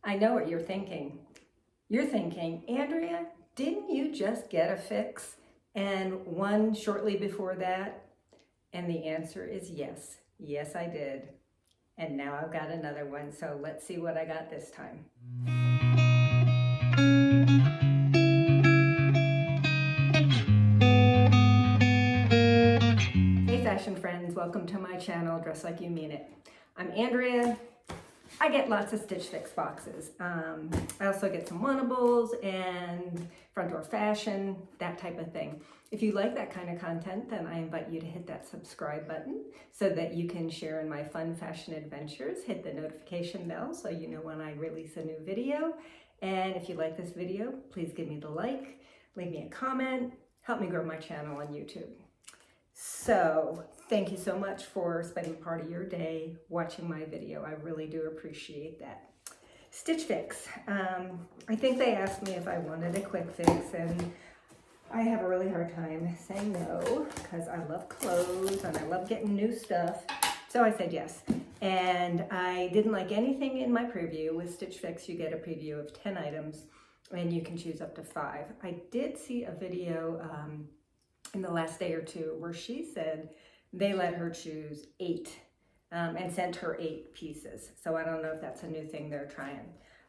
I know what you're thinking. You're thinking, Andrea, didn't you just get a fix and one shortly before that? And the answer is yes. Yes, I did. And now I've got another one. So let's see what I got this time. Hey fashion friends, welcome to my channel, Dress Like You Mean It. I'm Andrea. I get lots of Stitch Fix boxes. I also get some wantables and front door fashion, that type of thing. If you like that kind of content, then I invite you to hit that subscribe button so that you can share in my fun fashion adventures. Hit the notification bell so you know when I release a new video. And if you like this video, please give me the like, leave me a comment, help me grow my channel on YouTube. So thank you so much for spending part of your day watching my video. I really do appreciate that. Stitch Fix. I think they asked me if I wanted a quick fix, and I have a really hard time saying no because I love clothes and I love getting new stuff. So I said yes. And I didn't like anything in my preview. With Stitch Fix, you get a preview of 10 items and you can choose up to 5. I did see a video in the last day or two where she said they let her choose 8 and sent her 8 pieces. So I don't know if that's a new thing they're trying.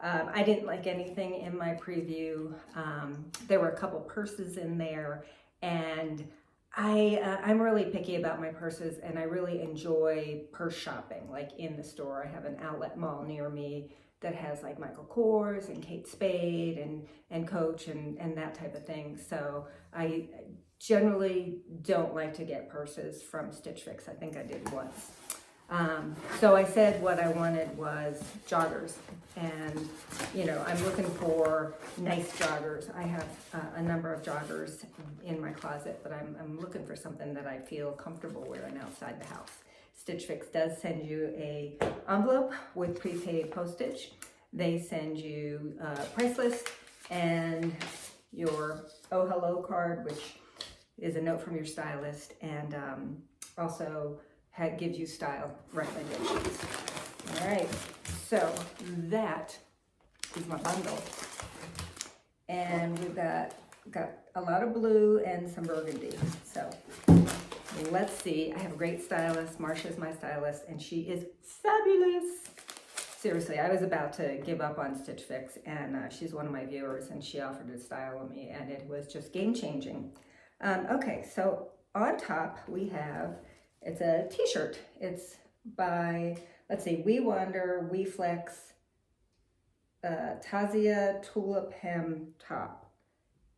I didn't like anything in my preview. There were a couple purses in there, and I'm really picky about my purses, and I really enjoy purse shopping, like in the store. I have an outlet mall near me that has like Michael Kors and Kate Spade and Coach and that type of thing. So I generally don't like to get purses from Stitch Fix. I think I did once. So I said what I wanted was joggers, and you know, I'm looking for nice joggers. I have a number of joggers in my closet, but I'm looking for something that I feel comfortable wearing outside the house. Stitch Fix does send you a envelope with prepaid postage. They send you a price list and your Oh Hello card, which is a note from your stylist, and also gives you style recommendations. All right, so that is my bundle. And we've got a lot of blue and some burgundy. So let's see. I have a great stylist. Marsha's my stylist, and she is fabulous. Seriously, I was about to give up on Stitch Fix, and she's one of my viewers, and she offered to style me, and it was just game-changing. Okay, so on top we have, it's a t-shirt. It's by, let's see, We Wander, WeFlex, Tazia Tulip hem top.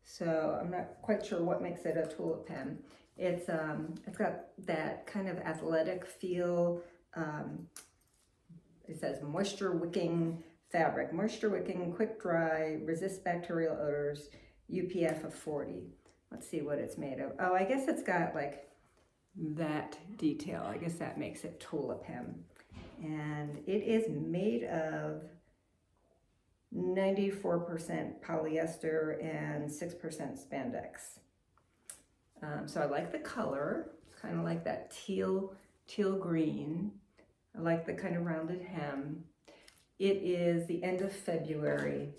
So I'm not quite sure what makes it a tulip hem. It's got that kind of athletic feel. It says moisture wicking fabric, moisture wicking, quick dry, resist bacterial odors, UPF of 40. Let's see what it's made of. Oh, I guess it's got like that detail. I guess that makes it tulip hem. And it is made of 94% polyester and 6% spandex. So I like the color. It's kind of like that teal green. I like the kind of rounded hem. It is the end of February.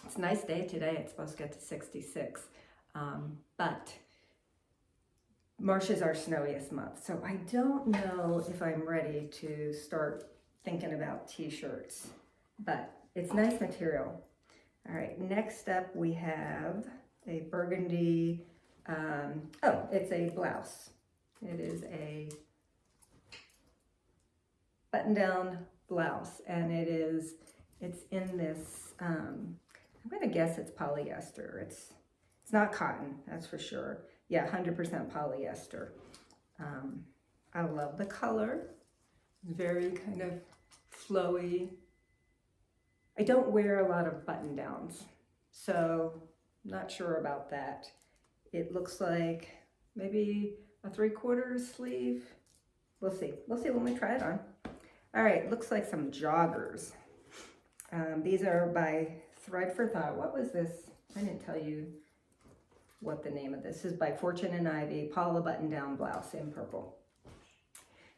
It's a nice day today. It's supposed to get to 66. But March is our snowiest month, so I don't know if I'm ready to start thinking about t-shirts, but it's nice material. All right, next up we have a burgundy, oh, it's a blouse. It is a button-down blouse, and it's in this, I'm gonna guess it's polyester. It's not cotton, that's for sure. Yeah, 100% polyester. I love the color. Very kind of flowy. I don't wear a lot of button downs, so I'm not sure about that. It looks like maybe a 3/4 sleeve. We'll see. We'll see when we try it on. All right, looks like some joggers. These are by Thread for Thought. What was this? I didn't tell you what the name of this is. By Fortune and Ivy, Paula button-down blouse in purple.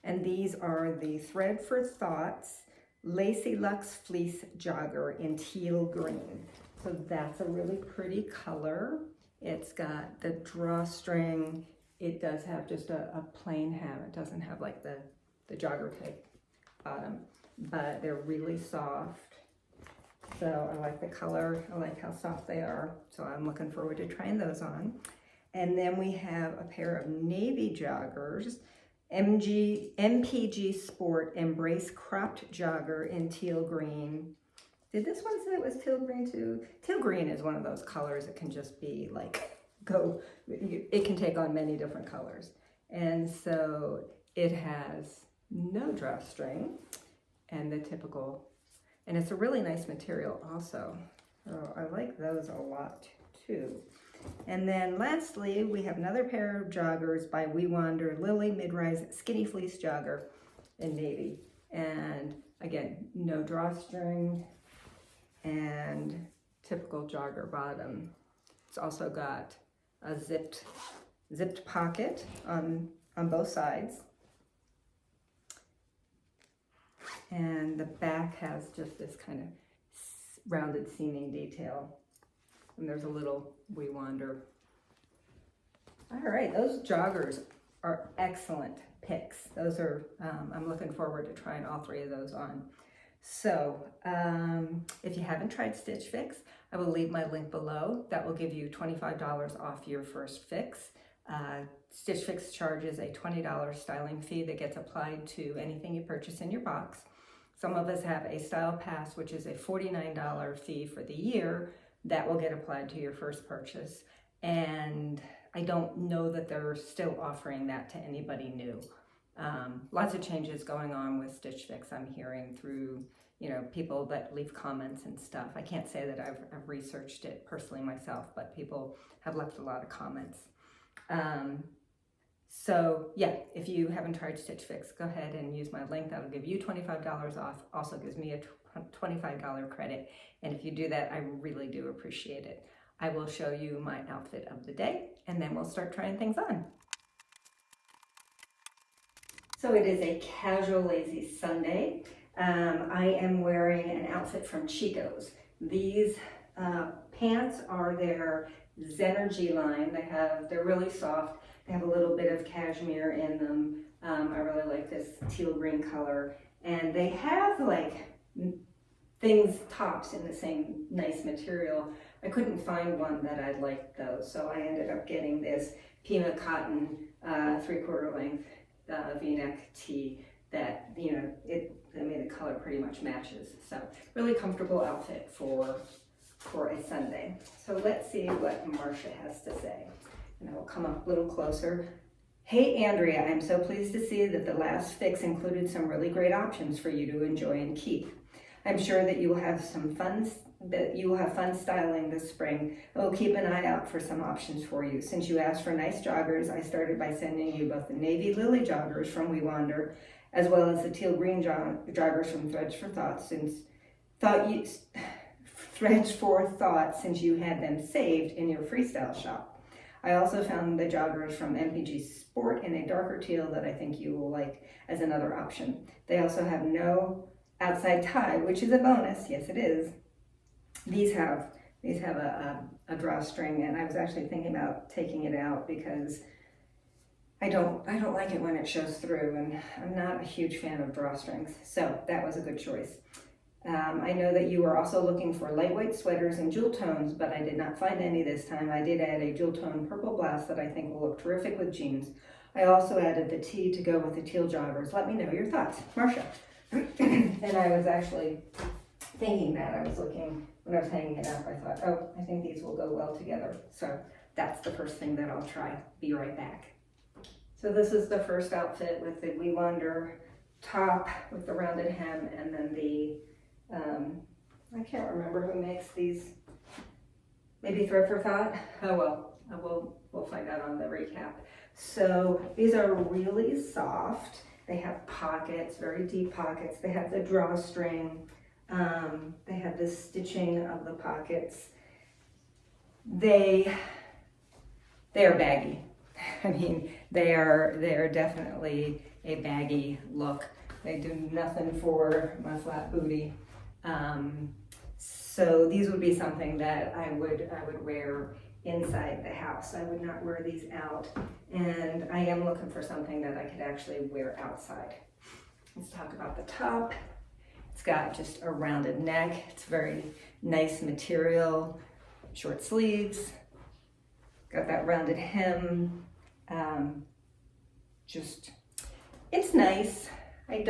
And these are the Thread for Thoughts Lacey Luxe Fleece Jogger in teal green. So that's a really pretty color. It's got the drawstring. It does have just a plain hem. It doesn't have like the jogger type bottom, but they're really soft. So I like the color. I like how soft they are. So I'm looking forward to trying those on. And then we have a pair of navy joggers, MPG Sport Embrace Cropped Jogger in teal green. Did this one say it was teal green too? Teal green is one of those colors that can just be like, it can take on many different colors. And so it has no drawstring and the typical, and it's a really nice material also. So I like those a lot too. And then lastly, we have another pair of joggers by We Wander, Lily Mid-Rise Skinny Fleece Jogger in navy. And again, no drawstring and typical jogger bottom. It's also got a zipped pocket on both sides. And the back has just this kind of rounded seaming detail. And there's a little We Wander. All right, those joggers are excellent picks. Those are, I'm looking forward to trying all three of those on. So if you haven't tried Stitch Fix, I will leave my link below. That will give you $25 off your first fix. Stitch Fix charges a $20 styling fee that gets applied to anything you purchase in your box. Some of us have a Style Pass, which is a $49 fee for the year. That will get applied to your first purchase. And I don't know that they're still offering that to anybody new. Lots of changes going on with Stitch Fix. I'm hearing through, people that leave comments and stuff. I can't say that I've researched it personally myself, but people have left a lot of comments. So yeah, if you haven't tried Stitch Fix, go ahead and use my link. That'll give you $25 off. Also gives me a $25 credit. And if you do that, I really do appreciate it. I will show you my outfit of the day, and then we'll start trying things on. So it is a casual, lazy Sunday. I am wearing an outfit from Chico's. These pants are their Zenergy line. They're really soft. They have a little bit of cashmere in them. I really like this teal green color. And they have like tops in the same nice material. I couldn't find one that I liked those, so I ended up getting this Pima cotton 3/4 length V-neck tee that, the color pretty much matches. So really comfortable outfit for a Sunday. So let's see what Marcia has to say. And I will come up a little closer. Hey Andrea, I'm so pleased to see that the last fix included some really great options for you to enjoy and keep. I'm sure that you will have fun styling this spring. I will keep an eye out for some options for you. Since you asked for nice joggers, I started by sending you both the navy lily joggers from We Wander, as well as the teal green joggers from Threads for Thought, since you had them saved in your freestyle shop. I also found the joggers from MPG Sport in a darker teal that I think you will like as another option. They also have no outside tie, which is a bonus. Yes, it is. These have a drawstring, and I was actually thinking about taking it out because I don't like it when it shows through, and I'm not a huge fan of drawstrings. So that was a good choice. I know that you are also looking for lightweight sweaters and jewel tones, but I did not find any this time. I did add a jewel tone purple blouse that I think will look terrific with jeans. I also added the tee to go with the teal joggers. Let me know your thoughts. Marcia. And I was actually thinking that. I was looking, when I was hanging it up, I thought, oh, I think these will go well together. So that's the first thing that I'll try. Be right back. So this is the first outfit with the We Wander top with the rounded hem, and then the I can't remember who makes these. Maybe Thread for Thought? Oh well, we'll find out on the recap. So these are really soft. They have pockets, very deep pockets. They have the drawstring. They have the stitching of the pockets. They are baggy. I mean, they are definitely a baggy look. They do nothing for my flat booty. So these would be something that I would wear inside the house. I would not wear these out. And I am looking for something that I could actually wear outside. Let's talk about the top. It's got just a rounded neck. It's very nice material, short sleeves. Got that rounded hem. It's nice. I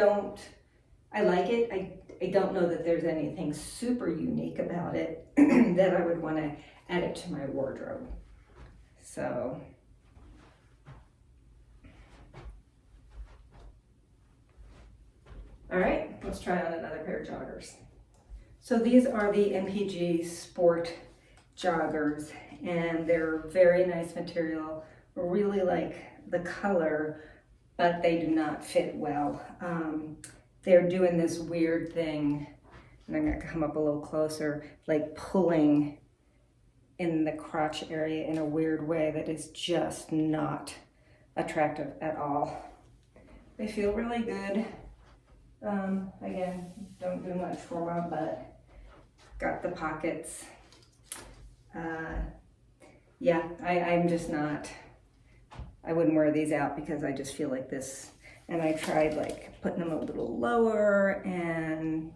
like it. I don't know that there's anything super unique about it that I would want to add it to my wardrobe. So, all right, let's try on another pair of joggers. So these are the MPG Sport joggers, and they're very nice material. Really like the color, but they do not fit well. They're doing this weird thing, and I'm gonna come up a little closer, like pulling in the crotch area in a weird way that is just not attractive at all. They feel really good. Again, don't do much for my butt. Got the pockets. Yeah, I'm just not, I wouldn't wear these out because I just feel like this. And I tried like putting them a little lower, and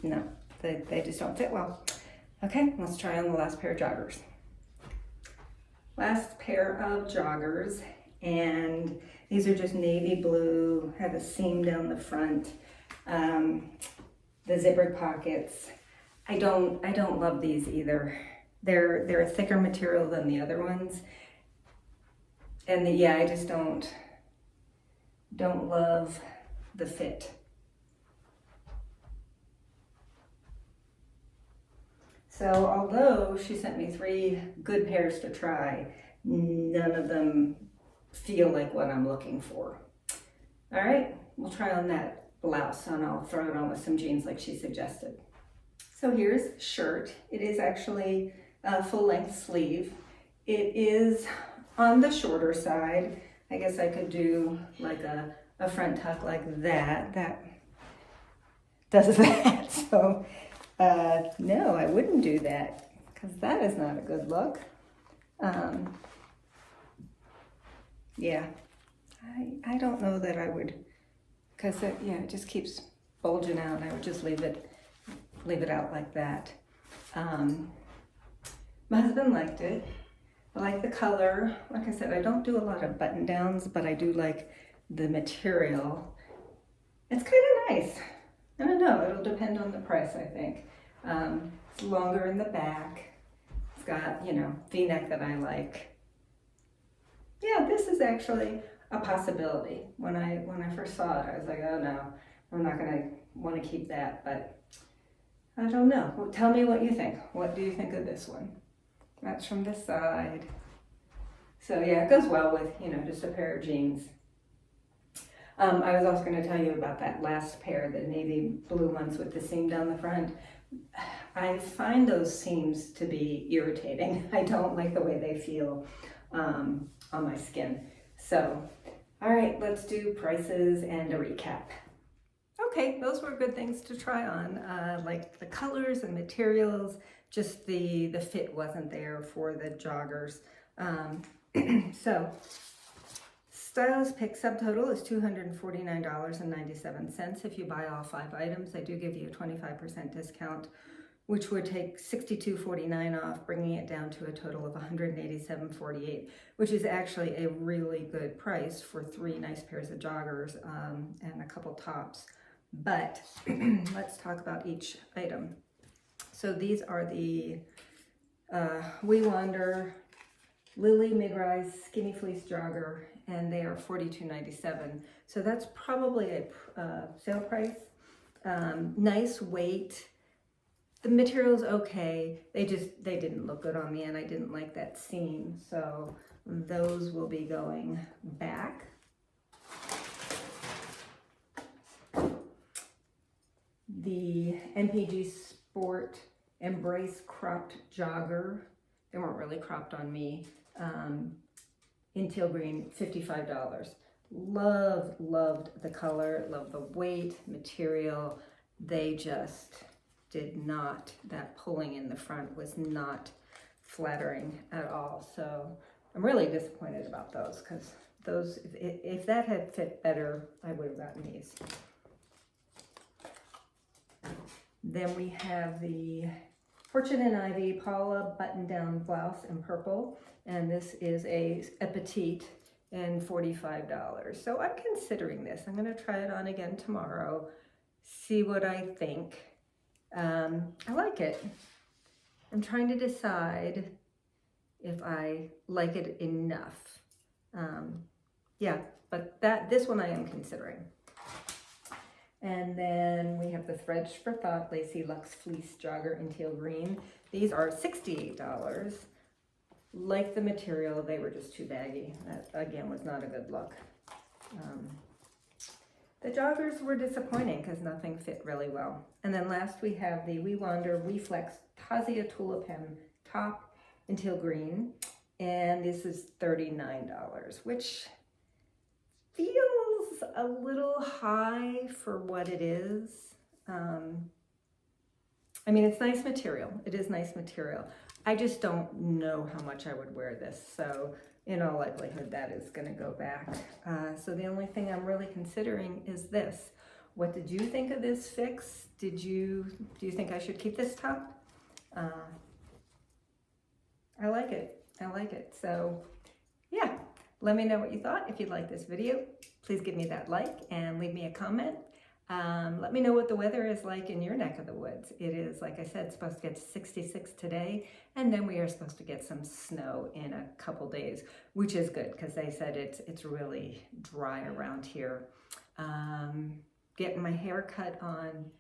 no, they just don't fit well. Okay, let's try on the last pair of joggers. Last pair of joggers, and these are just navy blue, have a seam down the front, the zippered pockets. I don't love these either. They're a thicker material than the other ones. And yeah, I just don't love the fit. So although she sent me 3 good pairs to try, none of them feel like what I'm looking for. All right, we'll try on that blouse, and I'll throw it on with some jeans like she suggested. So here's the shirt. It is actually a full-length sleeve. It is on the shorter side. I guess I could do like a front tuck like that. That does that. So no, I wouldn't do that because that is not a good look. Yeah, I don't know that I would, because it just keeps bulging out. I would just leave it out like that. My husband liked it. I like the color. Like I said, I don't do a lot of button downs, but I do like the material. It's kind of nice. I don't know, it'll depend on the price, I think. It's longer in the back. It's got, V-neck that I like. Yeah, this is actually a possibility. When I first saw it, I was like, oh no, I'm not gonna want to keep that, but I don't know. Well, tell me what you think. What do you think of this one? That's from this side. So yeah, it goes well with, just a pair of jeans. I was also going to tell you about that last pair, the navy blue ones with the seam down the front. I find those seams to be irritating. I don't like the way they feel on my skin. So, all right, let's do prices and a recap. Okay, those were good things to try on, like the colors and materials. Just the fit wasn't there for the joggers. So, Stylist pick subtotal is $249.97. If you buy all 5 items, I do give you a 25% discount, which would take $62.49 off, bringing it down to a total of $187.48, which is actually a really good price for 3 nice pairs of joggers and a couple tops. But let's talk about each item. So these are the We Wander Lily Mid-Rise Skinny Fleece Jogger, and they are $42.97. So that's probably a sale price. Nice weight. The material's okay. They didn't look good on me, and I didn't like that seam. So those will be going back. The MPG Sport Embrace Cropped Jogger. They weren't really cropped on me. In teal green, $55. Loved the color, loved the weight, material. They just did not, that pulling in the front was not flattering at all. So I'm really disappointed about those, because those, if that had fit better, I would have gotten these. Then we have the Fortune and Ivy Paula button-down blouse in purple, and this is a petite and $45. So I'm considering this. I'm going to try it on again tomorrow, see what I think. I like it. I'm trying to decide if I like it enough. Yeah, but this one I am considering. And then we have the Threads for Thought Lacey Luxe Fleece Jogger in teal green. These are $68. Like the material, they were just too baggy. That, again, was not a good look. The joggers were disappointing because nothing fit really well. And then last we have the WeFlex Tazia Tulip hem top in teal green. And this is $39, which feels a little high for what it is. I mean, it's nice material. It is nice material. I just don't know how much I would wear this. So in all likelihood, that is going to go back. So the only thing I'm really considering is this. What did you think of this fix? Do you think I should keep this top? I like it. I like it. So yeah, let me know what you thought. If you liked this video, please give me that like and leave me a comment. Let me know what the weather is like in your neck of the woods. It is, like I said, supposed to get 66 today, and then we are supposed to get some snow in a couple days, which is good because they said it's really dry around here. Getting my hair cut on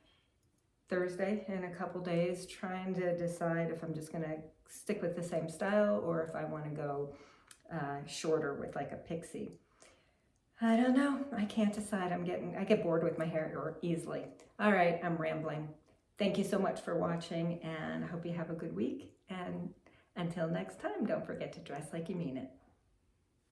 Thursday in a couple days, trying to decide if I'm just gonna stick with the same style or if I want to go shorter with like a pixie. I don't know. I can't decide. I get bored with my hair easily. All right, I'm rambling. Thank you so much for watching, and I hope you have a good week. And until next time, don't forget to dress like you mean it.